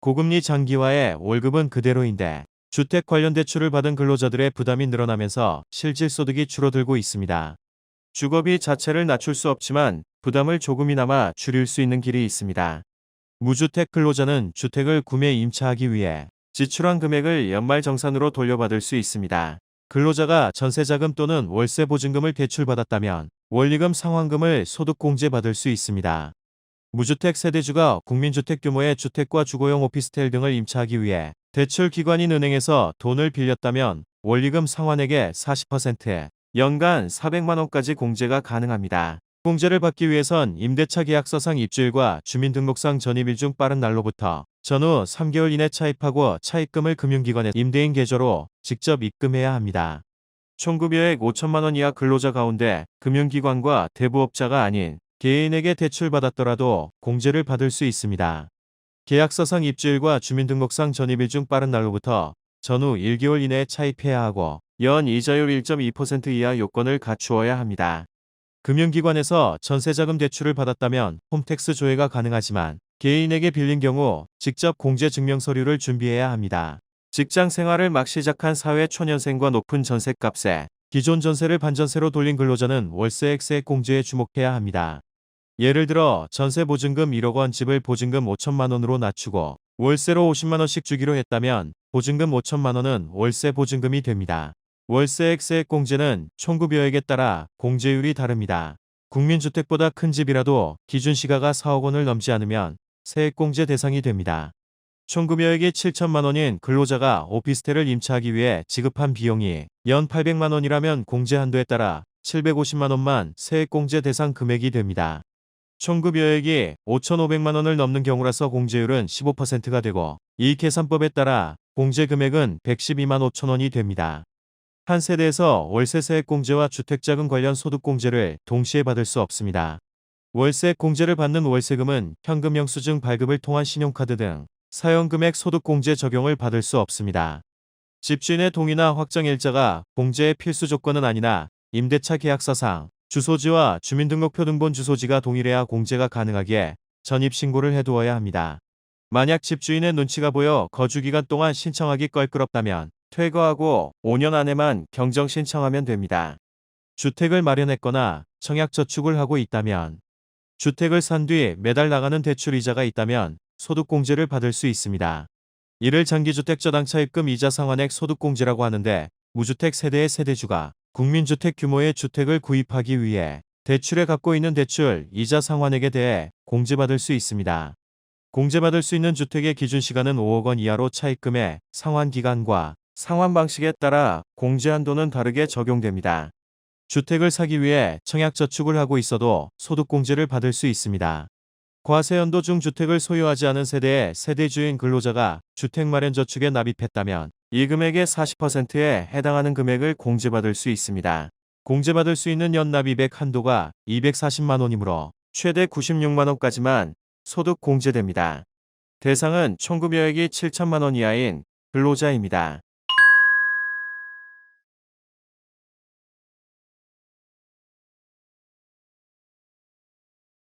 고금리 장기화에 월급은 그대로인데 주택 관련 대출을 받은 근로자들의 부담이 늘어나면서 실질 소득이 줄어들고 있습니다. 주거비 자체를 낮출 수 없지만 부담을 조금이나마 줄일 수 있는 길이 있습니다. 무주택 근로자는 주택을 구매 임차하기 위해 지출한 금액을 연말정산으로 돌려받을 수 있습니다. 근로자가 전세자금 또는 월세 보증금을 대출받았다면 원리금 상환금을 소득공제 받을 수 있습니다. 무주택 세대주가 국민주택 규모의 주택과 주거용 오피스텔 등을 임차하기 위해 대출 기관인 은행에서 돈을 빌렸다면 원리금 상환액의 40%, 연간 400만 원까지 공제가 가능합니다. 공제를 받기 위해선 임대차 계약서상 입주일과 주민등록상 전입일 중 빠른 날로부터 전후 3개월 이내 차입하고 차입금을 금융기관에 임대인 계좌로 직접 입금해야 합니다. 총급여액 5천만 원 이하 근로자 가운데 금융기관과 대부업자가 아닌 개인에게 대출받았더라도 공제를 받을 수 있습니다. 계약서상 입주일과 주민등록상 전입일 중 빠른 날로부터 전후 1개월 이내에 차입해야 하고 연 이자율 1.2% 이하 요건을 갖추어야 합니다. 금융기관에서 전세자금 대출을 받았다면 홈택스 조회가 가능하지만 개인에게 빌린 경우 직접 공제 증명서류를 준비해야 합니다. 직장 생활을 막 시작한 사회초년생과 높은 전셋값에 기존 전세를 반전세로 돌린 근로자는 월세액세액 공제에 주목해야 합니다. 예를 들어 전세 보증금 1억 원 집을 보증금 5천만 원으로 낮추고 월세로 50만 원씩 주기로 했다면 보증금 5천만 원은 월세 보증금이 됩니다. 월세액세액 공제는 총급여액에 따라 공제율이 다릅니다. 국민주택보다 큰 집이라도 기준시가가 4억 원을 넘지 않으면 세액공제 대상이 됩니다. 총급여액이 7천만 원인 근로자가 오피스텔을 임차하기 위해 지급한 비용이 연 800만 원이라면 공제 한도에 따라 750만 원만 세액공제 대상 금액이 됩니다. 총급여액이 5,500만 원을 넘는 경우라서 공제율은 15%가 되고 이 계산법에 따라 공제 금액은 112만 5천 원이 됩니다. 한 세대에서 월세 세액 공제와 주택자금 관련 소득 공제를 동시에 받을 수 없습니다. 월세 공제를 받는 월세금은 현금 영수증 발급을 통한 신용카드 등 사용금액 소득 공제 적용을 받을 수 없습니다. 집주인의 동의나 확정일자가 공제의 필수 조건은 아니나 임대차 계약서상 주소지와 주민등록표 등본 주소지가 동일해야 공제가 가능하기에 전입신고를 해두어야 합니다. 만약 집주인의 눈치가 보여 거주기간 동안 신청하기 껄끄럽다면 퇴거하고 5년 안에만 경정 신청하면 됩니다. 주택을 마련했거나 청약저축을 하고 있다면 주택을 산 뒤 매달 나가는 대출이자가 있다면 소득공제를 받을 수 있습니다. 이를 장기주택 저당차입금 이자 상환액 소득공제라고 하는데 무주택 세대의 세대주가 국민주택 규모의 주택을 구입하기 위해 대출에 갚고 있는 대출 이자 상환액에 대해 공제받을 수 있습니다. 공제받을 수 있는 주택의 기준시가는 5억 원 이하로 차입금의 상환기간과 상환 방식에 따라 공제 한도는 다르게 적용됩니다. 주택을 사기 위해 청약저축을 하고 있어도 소득공제를 받을 수 있습니다. 과세연도 중 주택을 소유하지 않은 세대의 세대주인 근로자가 주택마련저축에 납입했다면 이 금액의 40%에 해당하는 금액을 공제받을 수 있습니다. 공제받을 수 있는 연납입액 한도가 240만 원이므로 최대 96만 원까지만 소득 공제됩니다. 대상은 총급여액이 7천만 원 이하인 근로자입니다.